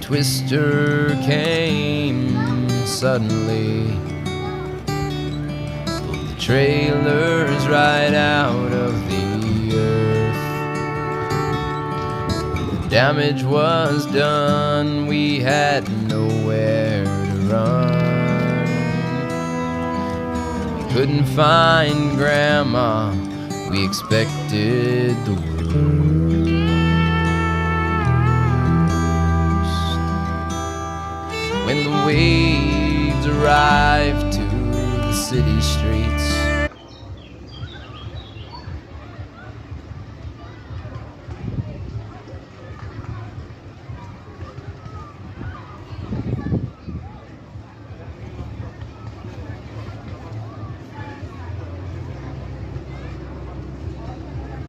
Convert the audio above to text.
twister came suddenly, pulled the trailers right out of the earth. When the damage was done, we had nowhere to run. We couldn't find Grandma, we expected the worst. When the waves arrived to the city streets,